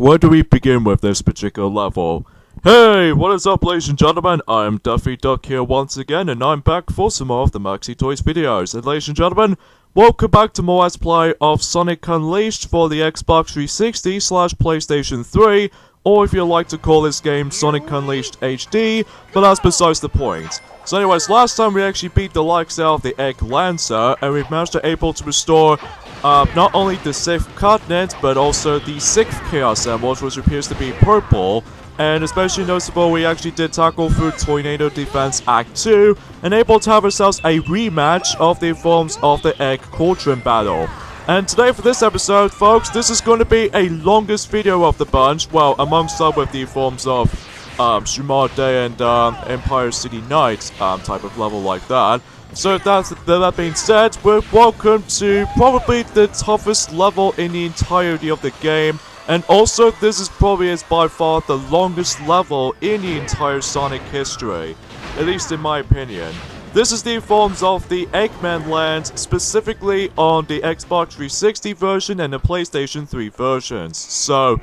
where do we begin with this particular level? Hey, what is up, ladies and gentlemen? I'm Duffy Duck here once again, and I'm back for some more of the Maxi Toys videos. And ladies and gentlemen, welcome back to more Let's Play of Sonic Unleashed for the Xbox 360 / PlayStation 3, or if you like to call this game Sonic Unleashed HD, but that's besides the point. So anyways, last time we actually beat the likes out of the Eggmanland, and we've managed to able to restore not only the 6th continent, but also the 6th Chaos Emerald, which appears to be purple. And especially noticeable, we actually did tackle through Tornado Defense Act 2, and able to have ourselves a rematch of the forms of the Egg Cauldron battle. And today for this episode, folks, this is going to be a longest video of the bunch, well, amongst some with the forms of Shumar Day and Empire City Night type of level like that. So that being said, we're welcome to probably the toughest level in the entirety of the game. And also, this is probably by far the longest level in the entire Sonic history, at least in my opinion. This is the forms of the Eggmanland, specifically on the Xbox 360 version and the PlayStation 3 versions. So,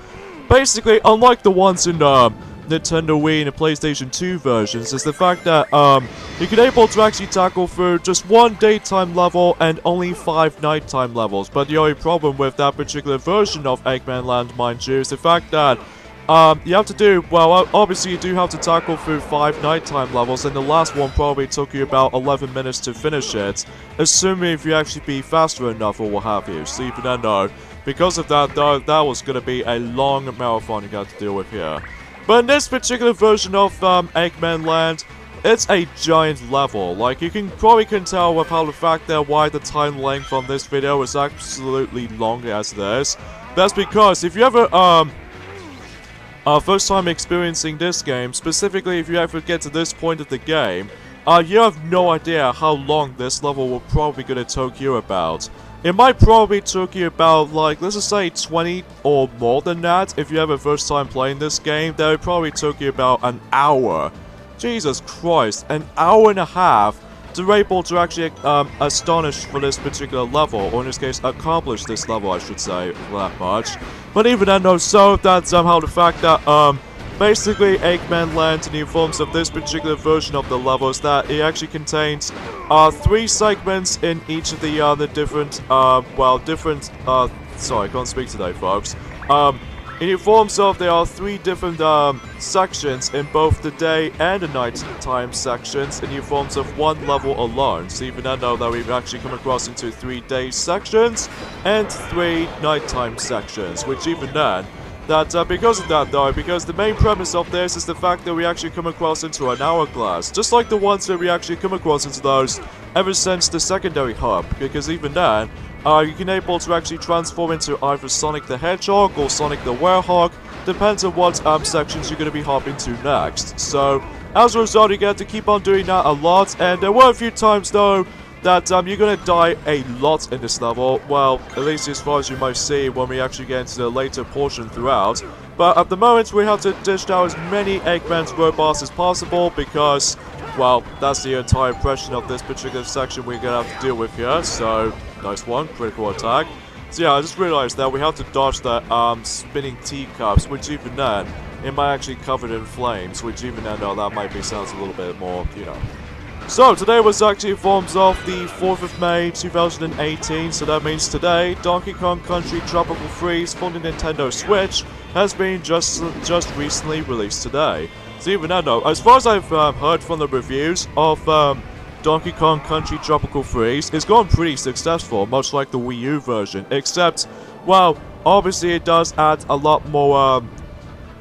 basically, unlike the ones in Nintendo Wii and the PlayStation 2 versions, is the fact that you can able to actually tackle through just one daytime level and only 5 nighttime levels. But the only problem with that particular version of Eggmanland, mind you, is the fact that you have to do, well, obviously you do have to tackle through 5 nighttime levels, and the last one probably took you about 11 minutes to finish it, assuming if you actually be faster enough or what have you. So even then, no, because of that, though, that was going to be a long marathon you got to deal with here. But in this particular version of Eggmanland, it's a giant level. Like, you can probably tell with how the fact that why the time length on this video is absolutely long as it is. That's because if you ever first time experiencing this game, specifically if you ever get to this point of the game, you have no idea how long this level will probably gonna take you about. It might probably take you about, like, let's just say 20 or more than that. If you have a first time playing this game, that would probably take you about an hour. Jesus Christ, an hour and a half to be able to actually astonish for this particular level, or in this case, accomplish this level, I should say, that much. But even then, no, so that's somehow the fact that, basically, Eggmanland in the forms of this particular version of the levels, that it actually contains 3 segments in each of the different, sorry, I can't speak today, folks. In the forms of, there are 3 different sections in both the day and the nighttime sections in the forms of 1 level alone. So even I know that we've actually come across into 3 day sections and 3 nighttime sections, which even then, that because of that though, because the main premise of this is the fact that we actually come across into an hourglass, just like the ones that we actually come across into those ever since the secondary hub, because even then, you can able to actually transform into either Sonic the Hedgehog or Sonic the Werehog, depends on what sections you're going to be hopping to next. So, as a result, you get to keep on doing that a lot, and there were a few times though, that you're gonna die a lot in this level, well, at least as far as you might see when we actually get into the later portion throughout. But at the moment, we have to dish out as many Eggman's robots as possible, because, well, that's the entire impression of this particular section we're gonna have to deal with here. So, nice one, critical attack. So yeah, I just realized that we have to dodge that spinning teacups, which even then, it might actually covered in flames, which even then, no, that might be sounds a little bit more, you know. So, today was actually forms of the 4th of May 2018, so that means today, Donkey Kong Country Tropical Freeze for the Nintendo Switch has been just recently released today. So even then though, as far as I've heard from the reviews of Donkey Kong Country Tropical Freeze, it's gone pretty successful, much like the Wii U version, except, well, obviously it does add a lot more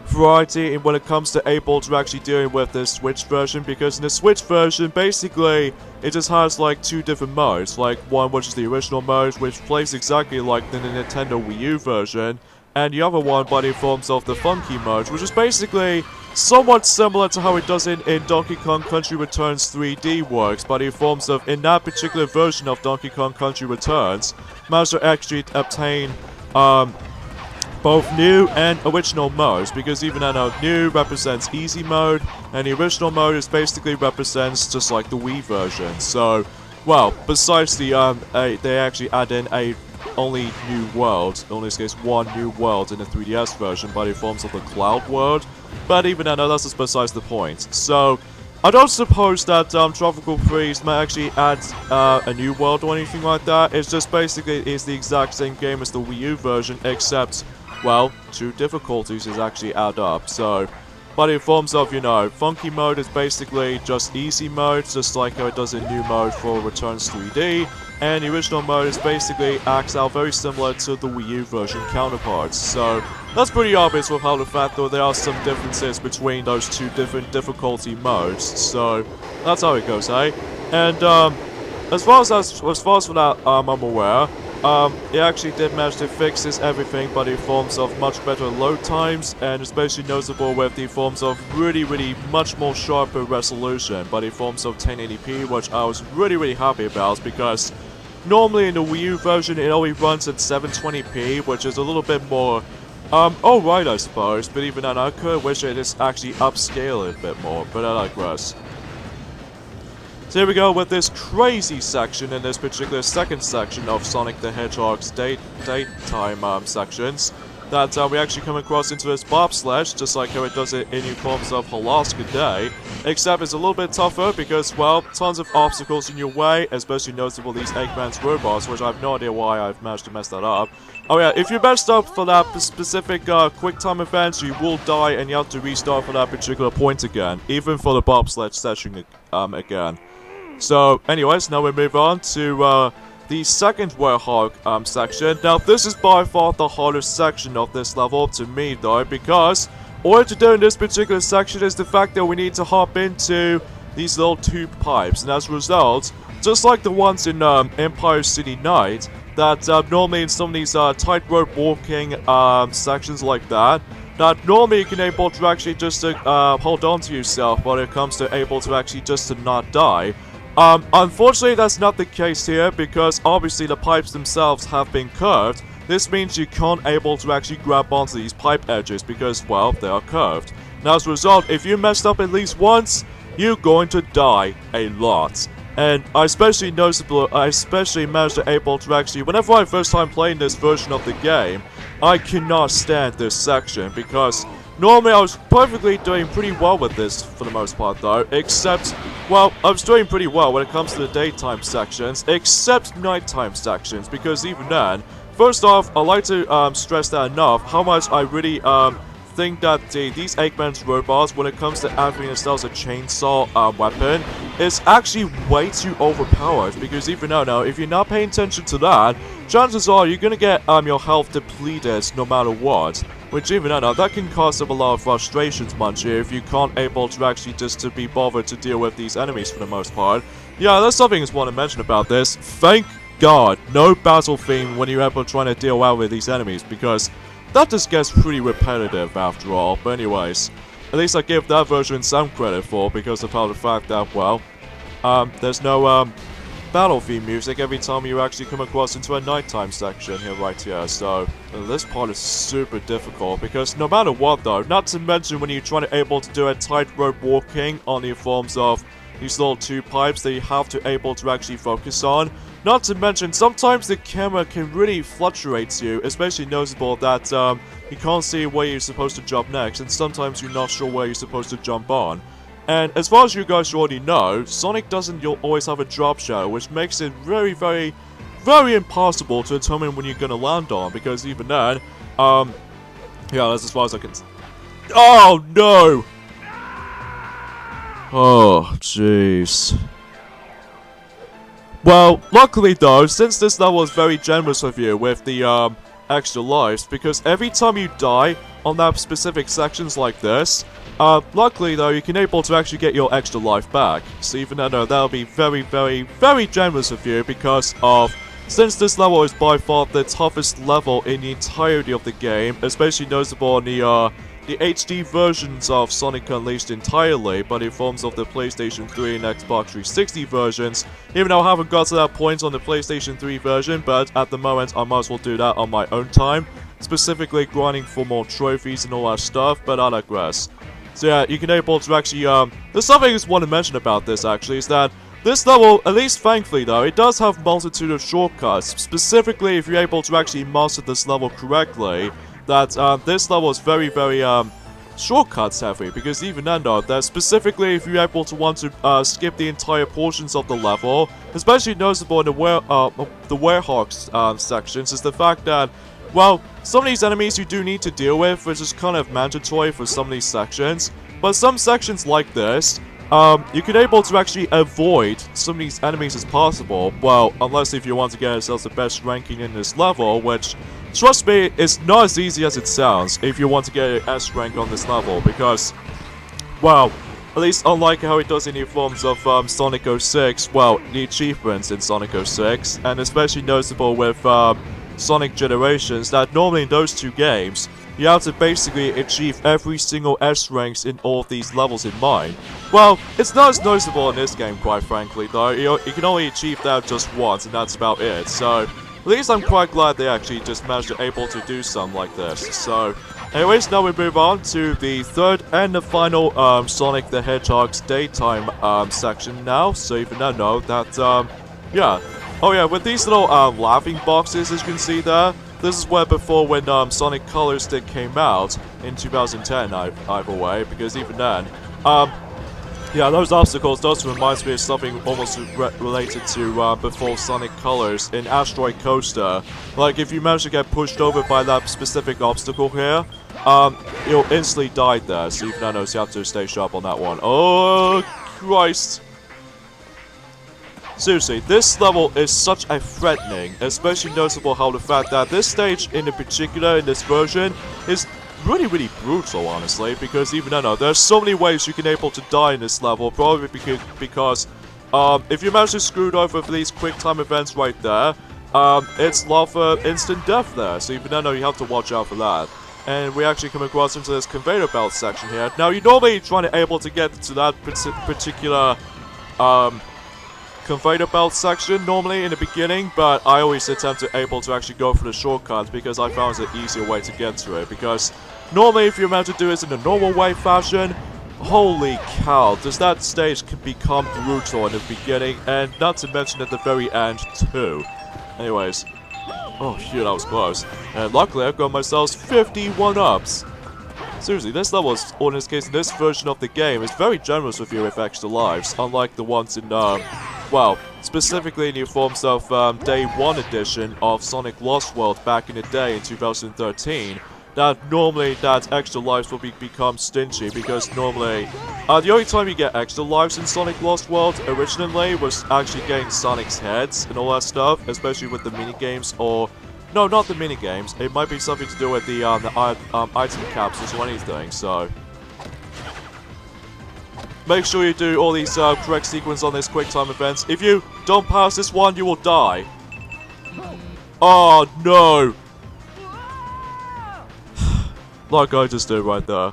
variety in when it comes to able to actually dealing with the Switch version, because in the Switch version, basically, it just has like 2 different modes, like one which is the original mode, which plays exactly like the Nintendo Wii U version, and the other one by the forms of the Funky mode, which is basically somewhat similar to how it does in Donkey Kong Country Returns 3D works, by the forms of, in that particular version of Donkey Kong Country Returns, managed to actually obtain, both new and original modes, because even though new represents easy mode, and the original mode is basically represents just like the Wii version. So, well, besides the, they actually add in a only new world, in this case one new world in the 3DS version, but in forms of the Cloud World. But even then, no, that's just besides the point. So, I don't suppose that Tropical Freeze may actually add a new world or anything like that. It's just basically is the exact same game as the Wii U version, except, well, 2 difficulties is actually add up. So, but in forms of, you know, funky mode is basically just easy mode, just like how it does in new mode for Returns 3D. And the original mode is basically acts out very similar to the Wii U version counterparts. So that's pretty obvious with how the fact that there are some differences between those 2 different difficulty modes. So that's how it goes, eh? And as far as for that, I'm aware. It actually did manage to fix this everything, but in forms of much better load times, and especially noticeable with the forms of really much more sharper resolution, but in forms of 1080p, which I was really happy about, because normally in the Wii U version it only runs at 720p, which is a little bit more, alright I suppose, but even then I could wish it is actually upscale it a bit more, but I digress. So here we go with this crazy section in this particular second section of Sonic the Hedgehog's daytime sections that we actually come across into this bobsled, just like how it does it in new forms of Alaska Day, except it's a little bit tougher because, well, tons of obstacles in your way, especially noticeable these Eggman's robots, which I have no idea why I've managed to mess that up. Oh yeah, if you messed up for that specific quick time event, you will die and you have to restart for that particular point again, even for the bobsled session again. So, anyways, now we move on to the second Werehog section. Now, this is by far the hardest section of this level to me, though, because all to do in this particular section is the fact that we need to hop into these little tube pipes, and as a result, just like the ones in Empire City Night, that normally in some of these tightrope walking sections like that normally you can able to actually just hold on to yourself when it comes to able to actually just to not die. Unfortunately, that's not the case here, because obviously the pipes themselves have been curved. This means you can't able to actually grab onto these pipe edges because, well, they are curved. Now, as a result, if you messed up at least once, you're going to die a lot. And I especially managed to able to actually, whenever I first time playing this version of the game, I cannot stand this section, because normally I was perfectly doing pretty well with this for the most part though, except, well, I was doing pretty well when it comes to the daytime sections, except nighttime sections, because even then, first off, I like to stress that enough, how much I really think that these Eggman's robots, when it comes to acting themselves a chainsaw weapon, is actually way too overpowered, because even now, if you're not paying attention to that, chances are you're gonna get your health depleted no matter what. Which even now, that can cause them a lot of frustrations, mind you, if you can't able to actually just to be bothered to deal with these enemies for the most part. Yeah, that's something I just want to mention about this. Thank God, no battle theme when you're able trying to deal well with these enemies, because that just gets pretty repetitive after all. But anyways, at least I give that version some credit for, because of how the fact that, well, there's no battle theme music every time you actually come across into a nighttime section here, right here. So this part is super difficult, because no matter what though, not to mention when you're trying to able to do a tightrope walking on the forms of these little tube pipes that you have to able to actually focus on. Not to mention, sometimes the camera can really fluctuate you, especially noticeable that you can't see where you're supposed to jump next, and sometimes you're not sure where you're supposed to jump on. And as far as you guys already know, Sonic doesn't always have a drop shadow, which makes it very impossible to determine when you're gonna land on, because even then, yeah, that's as far as I can... Oh, no! Oh, jeez. Well, luckily though, since this level is very generous with you with the, extra lives, because every time you die on that specific sections like this, luckily though, you can able to actually get your extra life back. So even though that'll be very generous of you, because of, since this level is by far the toughest level in the entirety of the game, especially noticeable on the HD versions of Sonic Unleashed entirely, but in forms of the PlayStation 3 and Xbox 360 versions, even though I haven't got to that point on the PlayStation 3 version, but at the moment I might as well do that on my own time, specifically grinding for more trophies and all that stuff, but I digress. So yeah, you can able to actually, there's something I just want to mention about this actually, is that this level, at least thankfully though, it does have multitude of shortcuts. Specifically, if you're able to actually master this level correctly, that this level is very, very shortcuts heavy. Because even then though, that specifically if you're able to want to skip the entire portions of the level, especially noticeable in the Werehog sections, is the fact that, well, some of these enemies you do need to deal with, which is kind of mandatory for some of these sections. But some sections like this, you can able to actually avoid some of these enemies as possible. Well, unless if you want to get yourselves the best ranking in this level, which, trust me, is not as easy as it sounds if you want to get an S rank on this level. Because, well, at least unlike how it does in the forms of Sonic 06, well, the achievements in Sonic 06, and especially noticeable with Sonic Generations, that normally in those two games, you have to basically achieve every single S ranks in all of these levels in mind. Well, it's not as noticeable in this game, quite frankly, though. You can only achieve that just once, and that's about it. So, at least I'm quite glad they actually just managed to able to do something like this. So, anyways, now we move on to the third and the final Sonic the Hedgehog's daytime section now. So even now know that, yeah. Oh yeah, with these little laughing boxes, as you can see there, this is where before when Sonic Colors Stick came out in 2010, either way, because even then, yeah, those obstacles does remind me of something almost related to before Sonic Colors in Asteroid Coaster. Like, if you manage to get pushed over by that specific obstacle here, you'll instantly die there, so even then, you have to stay sharp on that one. Oh, Christ. Seriously, this level is such a threatening, especially noticeable how the fact that this stage in particular in this version is really, really brutal, honestly, because even then, there's so many ways you can able to die in this level, probably because if you manage to screw it over for these quick time events right there, it's lava instant death there, so even then, you have to watch out for that. And we actually come across into this conveyor belt section here. Now, you normally try to able to get to that particular, conveyor belt section normally in the beginning, but I always attempt to able to actually go for the shortcuts because I found it's an easier way to get to it. Because normally if you're meant to do this in a normal way fashion, holy cow, does that stage can become brutal in the beginning, and not to mention at the very end too. Anyways, oh shoot, that was close. And luckily I've got myself 51 ups. Seriously, this level is, or in this case, this version of the game is very generous with you with extra lives, unlike the ones in, well, specifically in the forms of Day 1 edition of Sonic Lost World back in the day in 2013, that normally that extra lives will become stingy, because normally, the only time you get extra lives in Sonic Lost World originally was actually getting Sonic's heads and all that stuff, especially with the minigames, or no, not the minigames. It might be something to do with the item capsules or anything, so make sure you do all these correct sequence on this quick time events. If you don't pass this one, you will die. Oh no! Like I just did right there.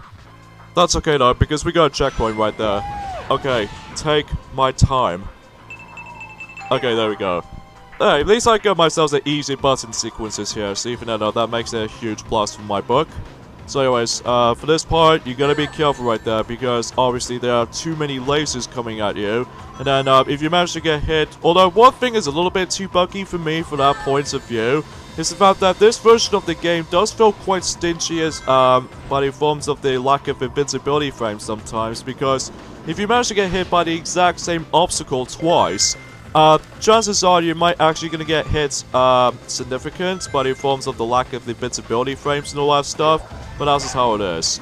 That's okay though, because we got a checkpoint right there. Okay, take my time. Okay, there we go. Hey, at least I got myself the easy button sequences here, so even though that makes it a huge plus for my book. So anyways, for this part, you gotta be careful right there, because obviously there are too many lasers coming at you. And then if you manage to get hit, although one thing is a little bit too buggy for me for that point of view, is the fact that this version of the game does feel quite stingy as by the forms of the lack of invincibility frames sometimes, because if you manage to get hit by the exact same obstacle twice, chances are you might actually gonna get hit significant by the forms of the lack of the invincibility frames and all that stuff, but that's just how it is.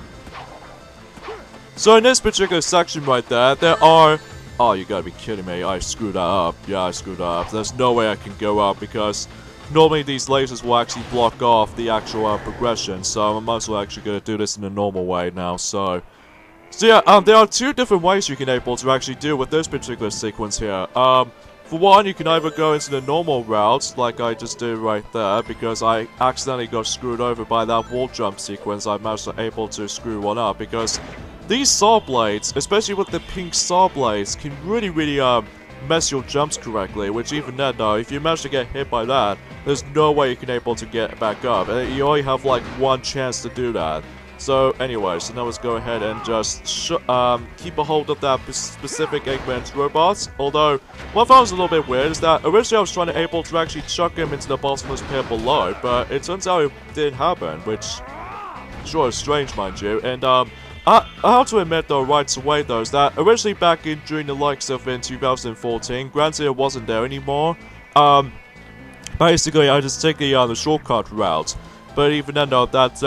So in this particular section right there, there are... Oh, you gotta be kidding me, I screwed that up. Yeah, I screwed that up. There's no way I can go up because normally these lasers will actually block off the actual progression, so I'm might as well actually gonna do this in a normal way now, so yeah, there are two different ways you can able to actually do with this particular sequence here. For one, you can either go into the normal route, like I just did right there, because I accidentally got screwed over by that wall jump sequence. I managed to able to screw one up, because these saw blades, especially with the pink saw blades, can really, mess your jumps correctly, which even then, though, if you manage to get hit by that, there's no way you can able to get back up, and you only have, like, one chance to do that. So anyway, so now let's go ahead and just keep a hold of that specific Eggman's robots. Although, what I found was a little bit weird is that originally I was trying to able to actually chuck him into the bottomless pit below, but it turns out it didn't happen, which sure is strange, mind you. And I have to admit though right away though is that originally back in during the likes of in 2014, granted it wasn't there anymore. Basically I just take the shortcut route, but even then though that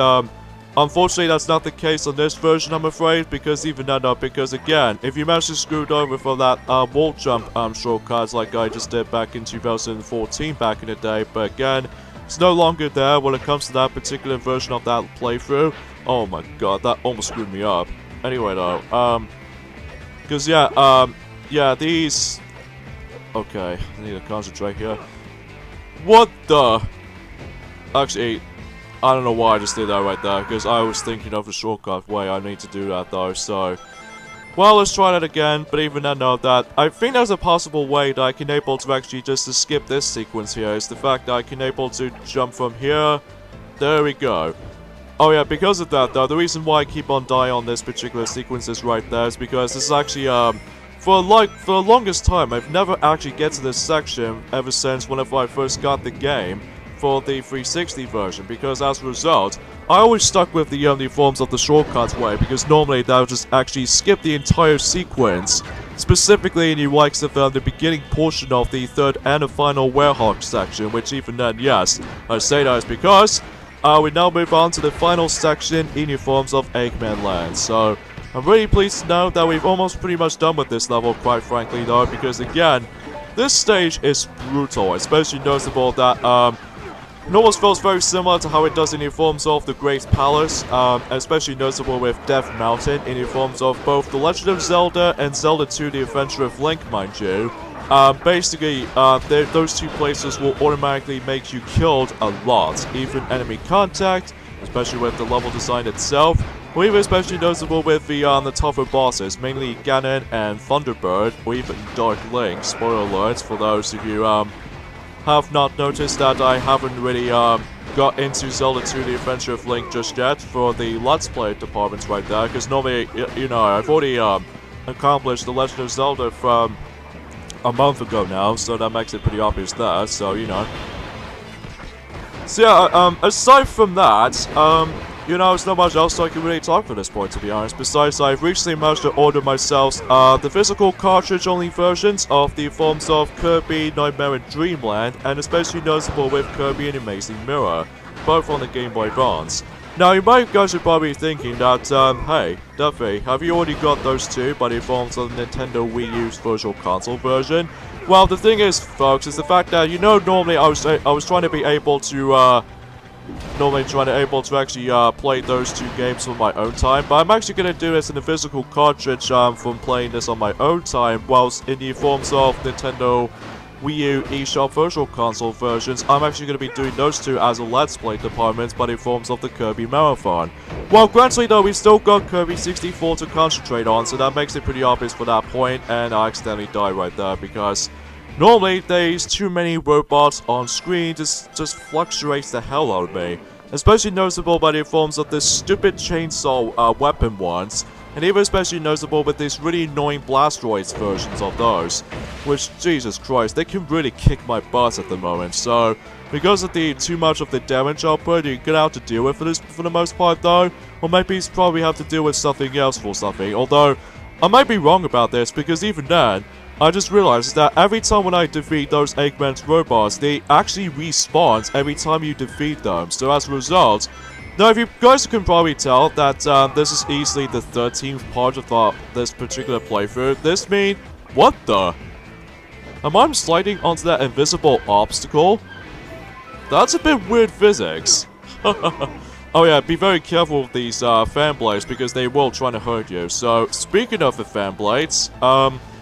unfortunately, that's not the case on this version, I'm afraid, because even then, because again, if you manage to screw it over for that wall jump shortcuts like I just did back in 2014 back in the day, but again, it's no longer there when it comes to that particular version of that playthrough. Oh my god, that almost screwed me up. Anyway though, because yeah, these... Okay, I need to concentrate here. What the... Actually... I don't know why I just did that right there, because I was thinking of the shortcut way I need to do that though, so... Well, let's try that again, but even then though that... I think there's a possible way that I can able to actually just to skip this sequence here, is the fact that I can able to jump from here... There we go. Oh yeah, because of that though, the reason why I keep on dying on this particular sequence is right there is because this is actually, for the longest time, I've never actually get to this section ever since whenever I first got the game for the 360 version, because as a result, I always stuck with the forms of the shortcut way, because normally that would just actually skip the entire sequence, specifically in the likes of the beginning portion of the third and the final Werehog section, which even then, yes, I say that is because we now move on to the final section in the forms of Eggmanland. So I'm really pleased to know that we've almost pretty much done with this level, quite frankly though, because again, this stage is brutal, especially noticeable that it almost feels very similar to how it does in the forms of the Great Palace, especially noticeable with Death Mountain in the forms of both The Legend of Zelda and Zelda 2 The Adventure of Link, mind you. Basically, those two places will automatically make you killed a lot, even enemy contact, especially with the level design itself, or even especially noticeable with the tougher bosses, mainly Ganon and Thunderbird, or even Dark Link. Spoiler alerts for those of you have not noticed that I haven't really got into Zelda 2 The Adventure of Link just yet for the Let's Play departments right there, because normally, you know, I've already accomplished The Legend of Zelda from a month ago now, so that makes it pretty obvious there, so, you know. So yeah, aside from that, you know, there's not much else I can really talk for this point, to be honest. Besides, I've recently managed to order myself the physical cartridge-only versions of the forms of Kirby, Nightmare and Dreamland, and especially noticeable with Kirby and Amazing Mirror, both on the Game Boy Advance. Now, you guys are probably thinking that, hey, Duffy, have you already got those two by the forms of the Nintendo Wii U's Virtual Console version? Well, the thing is, folks, is the fact that, you know, normally I was trying to be able to, actually play those two games on my own time, but I'm actually going to do this in a physical cartridge from playing this on my own time, whilst in the forms of Nintendo Wii U eShop Virtual Console versions, I'm actually going to be doing those two as a Let's Play department by the forms of the Kirby Marathon. Well, granted though, we still got Kirby 64 to concentrate on, so that makes it pretty obvious for that point, and I accidentally died right there because normally there's too many robots on screen, just fluctuates the hell out of me. Especially noticeable by the forms of this stupid chainsaw weapon ones, and even especially noticeable with these really annoying Blastoids versions of those. Which, Jesus Christ, they can really kick my butt at the moment, so because of the too much of the damage output you're gonna have to deal with for the most part though, or maybe it's probably have to deal with something else for something, although I might be wrong about this because even then, I just realized that every time when I defeat those Eggman's robots, they actually respawn every time you defeat them, so as a result, now if you guys can probably tell that this is easily the 13th part of this particular playthrough, this means, what the? Am I sliding onto that invisible obstacle? That's a bit weird physics. Oh yeah, be very careful with these fan blades because they will try to hurt you. So, speaking of the fan blades,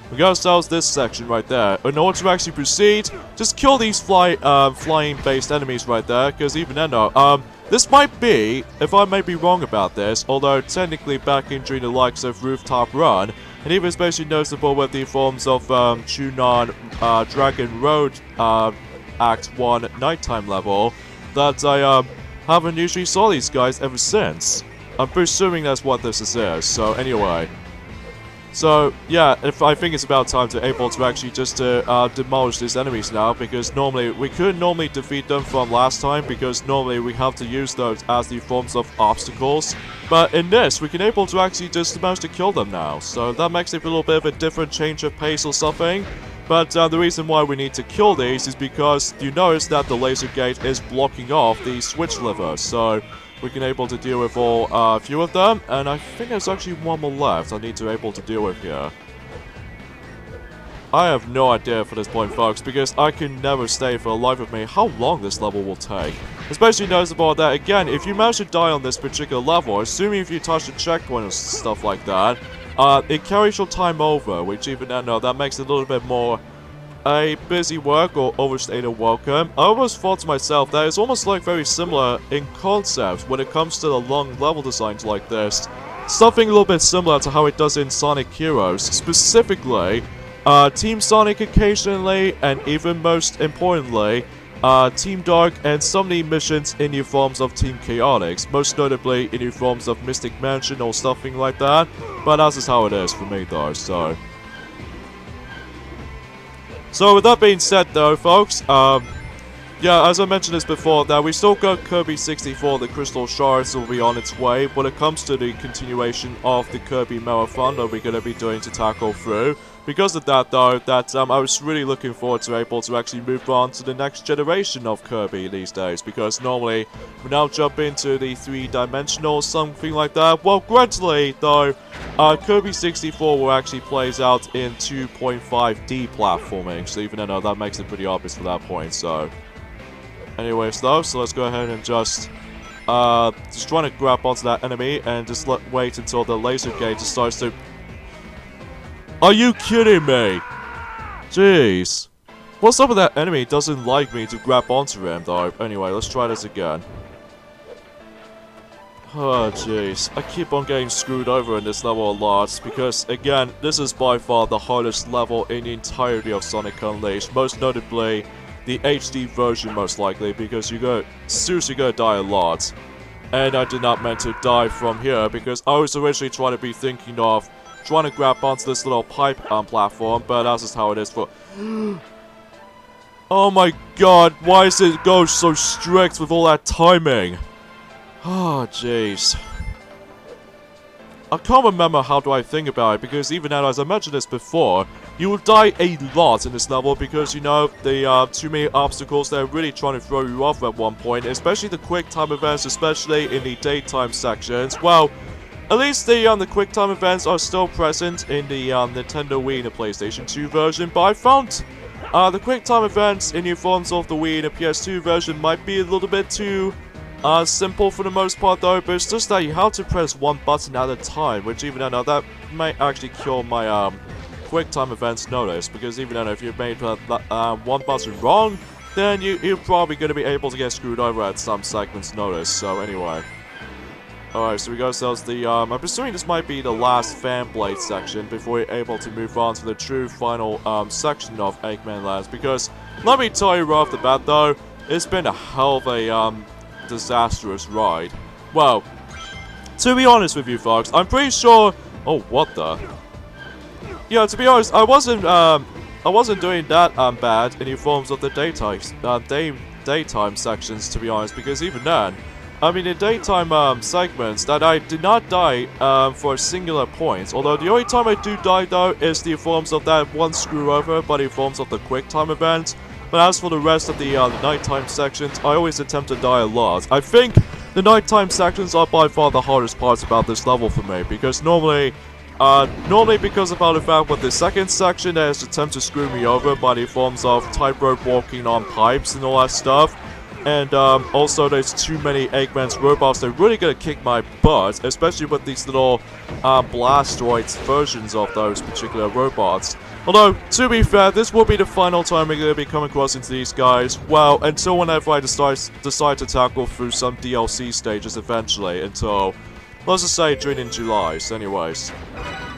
we got ourselves this section right there. In order to actually proceed, just kill these flying-based enemies right there, because even then though, this might be, if I may be wrong about this, although technically back in during the likes of Rooftop Run, and even especially noticeable with the forms of Chunon Dragon Road Act 1 nighttime level, that I haven't usually saw these guys ever since. I'm presuming that's what this is. So anyway. So, yeah, I think it's about time to able to actually just demolish these enemies now, because we couldn't normally defeat them from last time, because normally we have to use those as the forms of obstacles. But in this, we can able to actually just manage to kill them now, so that makes it a little bit of a different change of pace or something. But the reason why we need to kill these is because you notice that the laser gate is blocking off the switch lever, so we can able to deal with a few of them, and I think there's actually one more left I need to able to deal with here. I have no idea for this point, folks, because I can never say for the life of me how long this level will take. Especially noticeable that, again, if you manage to die on this particular level, assuming if you touch the checkpoint and stuff like that, it carries your time over, which even then, that makes it a little bit more a busy work or overstated welcome. I almost thought to myself that it's almost like very similar in concept when it comes to the long level designs like this. Something a little bit similar to how it does in Sonic Heroes, specifically Team Sonic occasionally, and even most importantly, Team Dark and some of the missions in the forms of Team Chaotix, most notably in the forms of Mystic Mansion or something like that, but that's just how it is for me though, so. So with that being said though, folks, yeah, as I mentioned this before, that we still got Kirby 64, the Crystal Shards will be on its way when it comes to the continuation of the Kirby Marathon that we're going to be doing to tackle through. Because of that though, I was really looking forward to able to actually move on to the next generation of Kirby these days, because normally we now jump into the 3-dimensional something like that. Well, gradually though, Kirby 64 will actually plays out in 2.5D platforming, so even though that makes it pretty obvious for that point, so. Anyways though, so let's go ahead and just trying to grab onto that enemy and just wait until the laser gate just starts to... Are you kidding me? Jeez. What's up with that enemy? It doesn't like me to grab onto him though. Anyway, let's try this again. Oh jeez. I keep on getting screwed over in this level a lot, because again, this is by far the hardest level in the entirety of Sonic Unleashed, most notably the HD version most likely, because you're seriously gonna die a lot. And I did not meant to die from here, because I was originally trying to be thinking of trying to grab onto this little pipe platform, but that's just how it is for... Oh my god, why is it go so strict with all that timing? Oh jeez. I can't remember how do I think about it, because even now, as I mentioned this before, you will die a lot in this level because, you know, the too many obstacles that are really trying to throw you off at one point, especially the quick time events, especially in the daytime sections. Well, at least the quick time events are still present in the Nintendo Wii and the PlayStation 2 version, but I found the quick time events in the forms of the Wii and the PS2 version might be a little bit too simple for the most part though, but it's just that you have to press one button at a time, which even though that might actually kill my quick time events notice, because even though if you made one button wrong, then you're probably going to be able to get screwed over at some segments notice, so anyway. Alright, so we got ourselves the, I'm presuming this might be the last Fan Blade section before we're able to move on to the true final section of Eggmanland, because let me tell you right off the bat though, it's been a hell of a disastrous ride. Well, to be honest with you folks, I'm pretty sure... Oh, what the... Yeah, to be honest, I wasn't doing that bad in the forms of the daytime sections, to be honest, because even then, I mean, in daytime segments, that I did not die for singular points, although the only time I do die though is the forms of that one screw over, but in forms of the quick time event. But as for the rest of the nighttime sections, I always attempt to die a lot. I think the nighttime sections are by far the hardest parts about this level for me, because normally because about the fact with the second section that is attempt to screw me over by the forms of tightrope walking on pipes and all that stuff. And also there's too many Eggman's robots that are really gonna kick my butt, especially with these little Blastoids versions of those particular robots. Although, to be fair, this will be the final time we're gonna be coming across into these guys, well, until whenever I decide to tackle through some DLC stages eventually, until, let's just say, June and July, so anyways.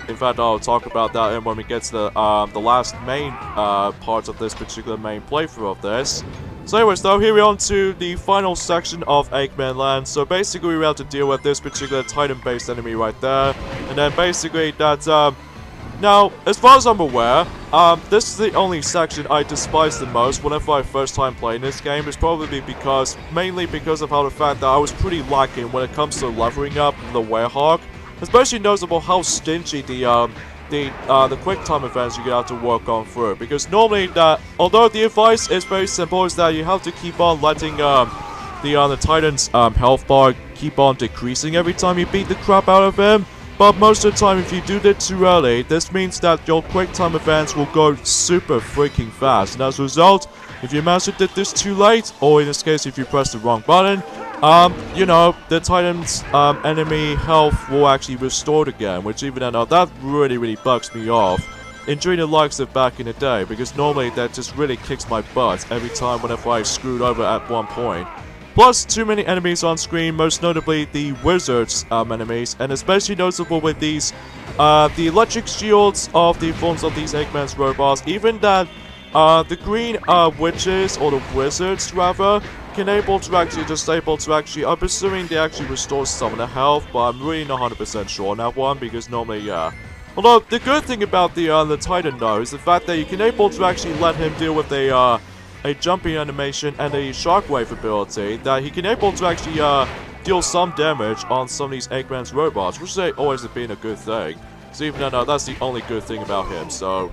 In fact, I'll talk about that when we get to the last main part of this particular main playthrough of this. So anyways though, here we're on to the final section of Eggmanland. So basically we have to deal with this particular Titan-based enemy right there. And then basically that's, now, as far as I'm aware, this is the only section I despise the most whenever I first time playing this game. It's probably because, mainly because of how the fact that I was pretty lacking when it comes to leveling up the Werehog. Especially noticeable how stingy the quick time events you have to work on through. Because normally that, although the advice is very simple, is that you have to keep on letting the Titan's health bar keep on decreasing every time you beat the crap out of him. But most of the time, if you do that too early, this means that your quick time events will go super freaking fast. And as a result, if you manage to do this too late, or in this case, if you press the wrong button, you know, the Titan's enemy health will actually restore again. Which even then, that really bugs me off. Enjoying the likes of back in the day, because normally that just really kicks my butt every time whenever I screwed over at one point. Plus, too many enemies on screen, most notably the wizards enemies, and especially noticeable with these, the electric shields of the forms of these Eggman's robots. Even that, the green witches, or the wizards rather, I'm assuming they actually restore some of the health, but I'm really not 100% sure on that one, because normally, yeah. Although, the good thing about the Titan though, is the fact that you can able to actually let him deal with a jumping animation and a shockwave ability that he can able to actually deal some damage on some of these Eggman's robots, which has always been a good thing. So even though that's the only good thing about him, so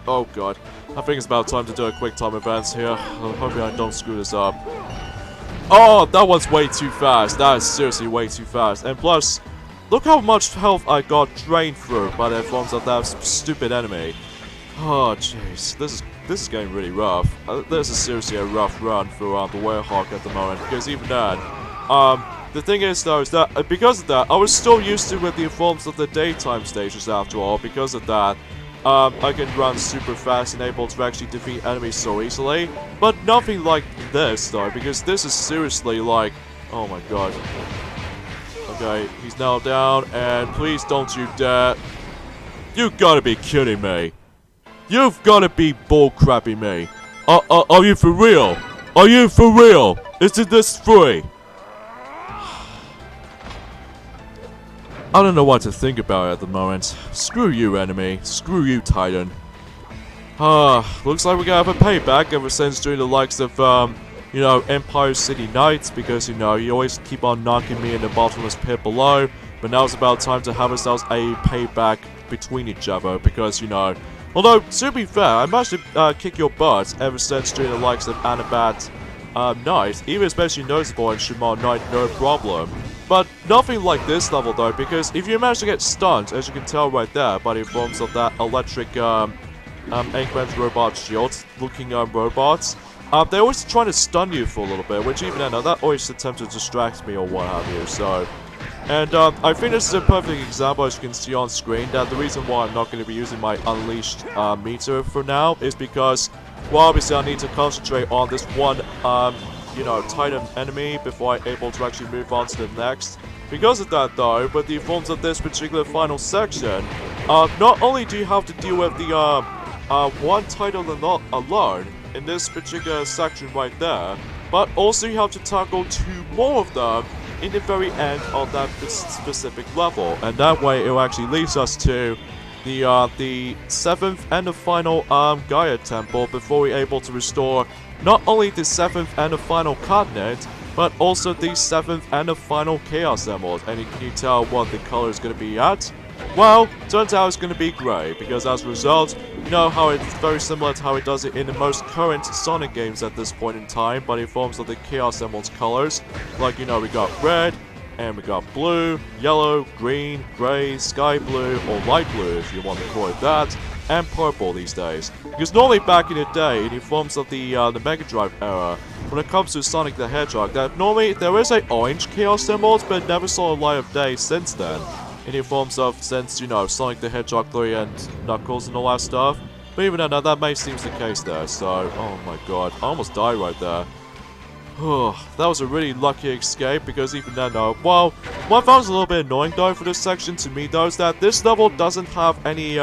oh god. I think it's about time to do a quick time events here. Hopefully I don't screw this up. Oh, that one's way too fast. That is seriously way too fast. And plus, look how much health I got drained through by the forms of that stupid enemy. Oh jeez, this is getting really rough. This is seriously a rough run for the Werehog at the moment, because even then, the thing is though, is that because of that, I was still used to with the forms of the daytime stages after all. Because of that, I can run super fast and able to actually defeat enemies so easily. But nothing like this though, because this is seriously like, oh my god. Okay, he's now down, and please don't you dare. You gotta be kidding me. You've gotta be bullcrapping me. Are you for real? Are you for real? Isn't this free? I don't know what to think about it at the moment. Screw you, enemy. Screw you, Titan. Looks like we're gonna have a payback ever since doing the likes of, you know, Empire City Knights, because, you know, you always keep on knocking me in the bottomless pit below. But now it's about time to have ourselves a payback between each other, because, you know, although, to be fair, I managed to kick your butt ever since doing the likes of Anabat Knight, even especially noticeable in Shimon Knight, no problem. But nothing like this level though, because if you manage to get stunned, as you can tell right there, by the forms of that electric Eggman's robot shield looking robots, they're always trying to stun you for a little bit, which even then, that always attempts to distract me or what have you, so. And I think this is a perfect example, as you can see on screen, that the reason why I'm not going to be using my Unleashed meter for now is because, well, obviously I need to concentrate on this one, you know, Titan enemy before I'm able to actually move on to the next. Because of that though, with the forms of this particular final section, not only do you have to deal with the one Titan alone in this particular section right there, but also you have to tackle 2 more of them in the very end of that specific level, and that way it will actually leads us to the 7th and the final Gaia Temple before we're able to restore not only the 7th and the final continent, but also the 7th and the final Chaos Emerald. And can you tell what the color is going to be at? Well, turns out it's going to be grey, because as a result, you know how it's very similar to how it does it in the most current Sonic games at this point in time, but in forms of the Chaos Emerald's colors. Like, you know, we got red, and we got blue, yellow, green, grey, sky blue, or light blue if you want to call it that, and purple these days. Because normally back in the day, in the forms of the Mega Drive era, when it comes to Sonic the Hedgehog, that normally there is a orange Chaos Emerald, but it never saw a light of day since then. In the forms of, since, you know, Sonic the Hedgehog 3 and Knuckles and all that stuff. But even then, that may seem the case there, so, oh my god, I almost died right there. That was a really lucky escape, because even then though, well, what I found was a little bit annoying though for this section to me though is that this level doesn't have any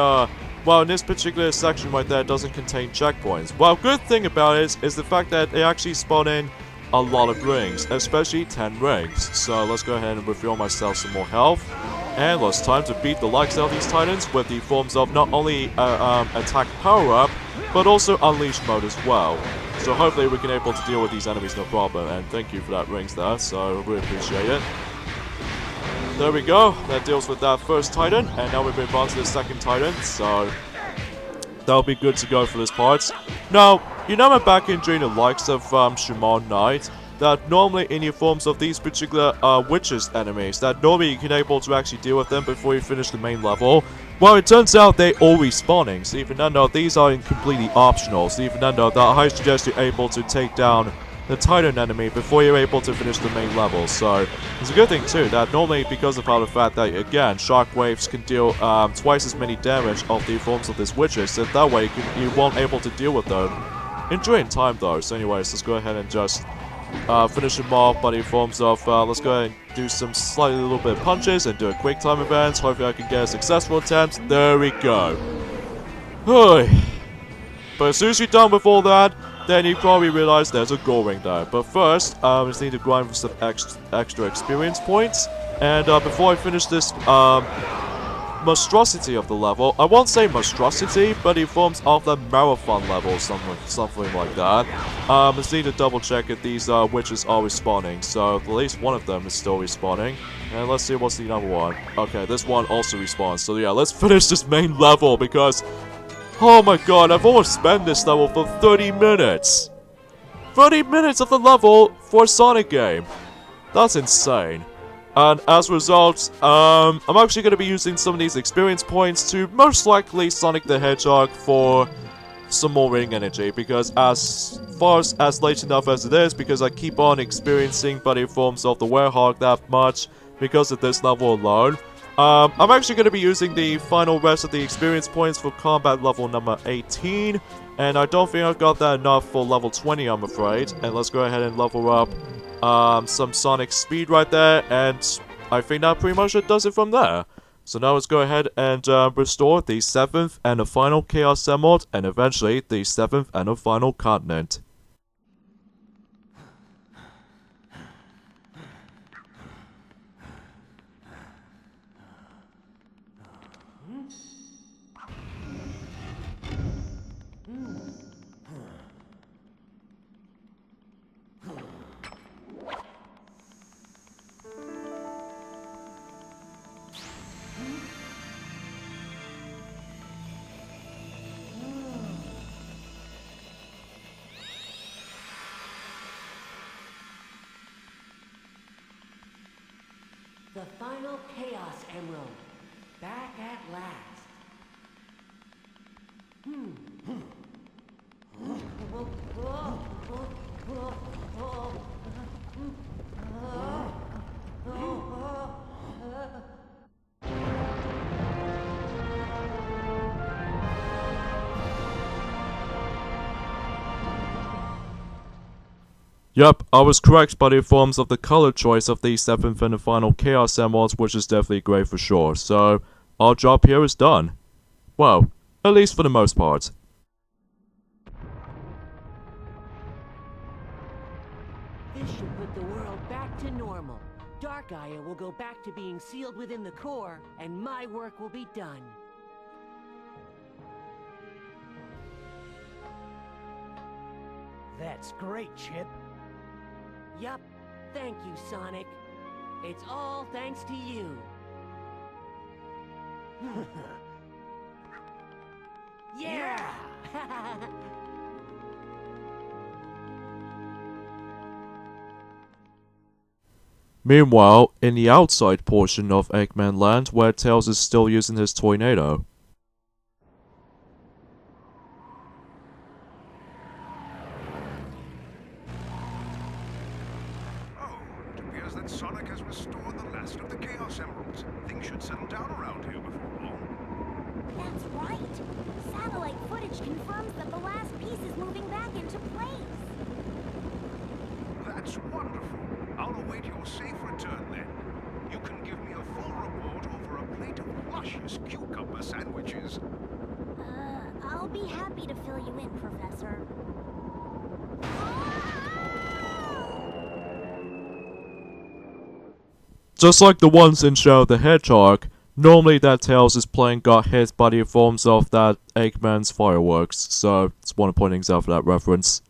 well, in this particular section right there, it doesn't contain checkpoints. Well, good thing about it is the fact that they actually spawn in a lot of rings, especially 10 rings. So let's go ahead and refill myself some more health. And it's time to beat the likes of these titans with the forms of not only attack power-up, but also unleash mode as well. So hopefully we can able to deal with these enemies no problem. And thank you for that rings there, so I really appreciate it. There we go, that deals with that first titan, and now we move on to the second titan, so that'll be good to go for this part. Now, you know back in during the likes of Shimon Knight, that normally in your forms of these particular witches enemies, that normally you can able to actually deal with them before you finish the main level. Well, it turns out they all respawning, so even though these are completely optional, so even though that I suggest you're able to take down the Titan enemy before you're able to finish the main level. So it's a good thing too that normally because of how the fact that again shockwaves can deal twice as many damage of the forms of these witches, so that way you won't able to deal with them in time though. So anyways, let's go ahead and just finish him off by the forms of let's go ahead and do some slightly little bit of punches and do a quick time event. Hopefully I can get a successful attempt. There we go. But as soon as you're done with all that, then you probably realize there's a goal ring there. But first, I just need to grind for some extra experience points. And before I finish this monstrosity of the level, I won't say monstrosity, but it forms of the marathon level, something like that. I just need to double check if these witches are respawning. So at least one of them is still respawning. And let's see what's the other one. Okay, this one also respawns. So yeah, let's finish this main level because oh my god, I've almost spent this level for 30 minutes! 30 minutes of the level for a Sonic game! That's insane. And as a result, I'm actually going to be using some of these experience points to most likely Sonic the Hedgehog for some more ring energy. Because as far as late enough as it is, because I keep on experiencing buddy forms of the Werehog that much because of this level alone, I'm actually going to be using the final rest of the experience points for combat level number 18, and I don't think I've got that enough for level 20, I'm afraid. And let's go ahead and level up some Sonic speed right there, and I think that pretty much does it from there. So now let's go ahead and restore the 7th and the final Chaos Emerald, and eventually the 7th and the final continent. The final Chaos Emerald. Back at last. Yup, I was correct by the forms of the color choice of the 7th and the final Chaos Emeralds, which is definitely great for sure. So, our job here is done. Well, at least for the most part. This should put the world back to normal. Dark Gaia will go back to being sealed within the core, and my work will be done. That's great, Chip. Yup. Thank you, Sonic. It's all thanks to you. Yeah! Meanwhile, in the outside portion of Eggmanland, where Tails is still using his tornado. Sonic has restored the last of the Chaos Emeralds. Things should settle down around here before long. That's right. Satellite footage confirms that the last piece is moving back into place. That's wonderful. I'll await your safe return then. You can give me a full report over a plate of luscious cucumber sandwiches. be happy to fill you in, Professor. Just like the ones in Shadow the Hedgehog, normally that Tails' plane got hit by the forms of that Eggman's fireworks, so just want to point things out for that reference.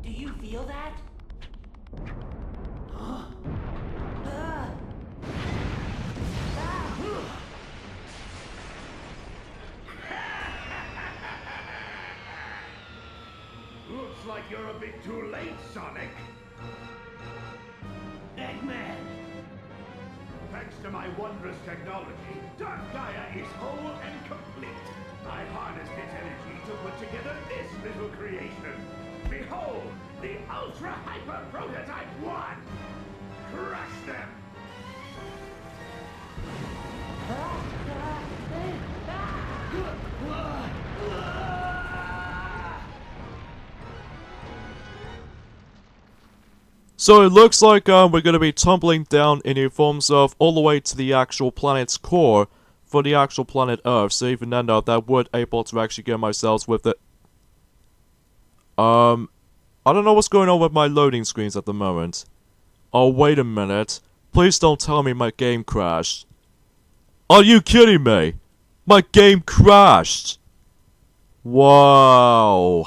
Do you feel that? Looks like you're a bit too late, Sonic. Eggman! Thanks to my wondrous technology, Dark Gaia is whole and complete. I harnessed its energy to put together this little creation. Behold, the Ultra Hyper Prototype 1! Crush them! So it looks like we're gonna be tumbling down in the forms of all the way to the actual planet's core for the actual planet Earth. So even then though, that would able to actually get myself with it. I don't know what's going on with my loading screens at the moment. Oh, wait a minute. Please don't tell me my game crashed. Are you kidding me? My game crashed! Wow.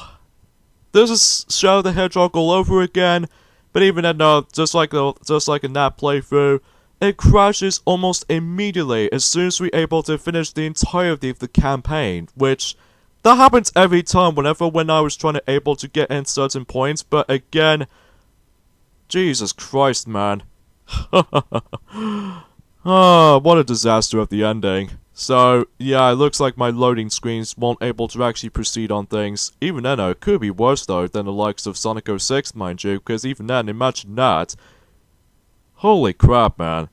This is Shadow the Hedgehog all over again. But even then, just like in that playthrough, it crashes almost immediately as soon as we're able to finish the entirety of the campaign, which that happens every time when I was trying to able to get in certain points, but again, Jesus Christ, man. Ah, what a disaster of the ending. So, yeah, it looks like my loading screens won't able to actually proceed on things. Even then, it could be worse, though, than the likes of Sonic 06, mind you, because even then, imagine that. Holy crap, man.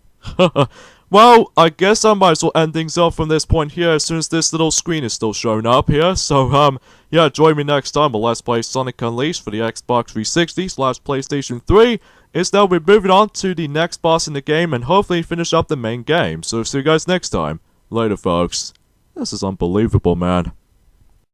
Well, I guess I might as well end things off from this point here as soon as this little screen is still showing up here. So, yeah, join me next time when Let's Play Sonic Unleashed for the Xbox 360/PlayStation 3. Instead, we're moving on to the next boss in the game and hopefully finish up the main game. So, see you guys next time. Later, folks. This is unbelievable, man.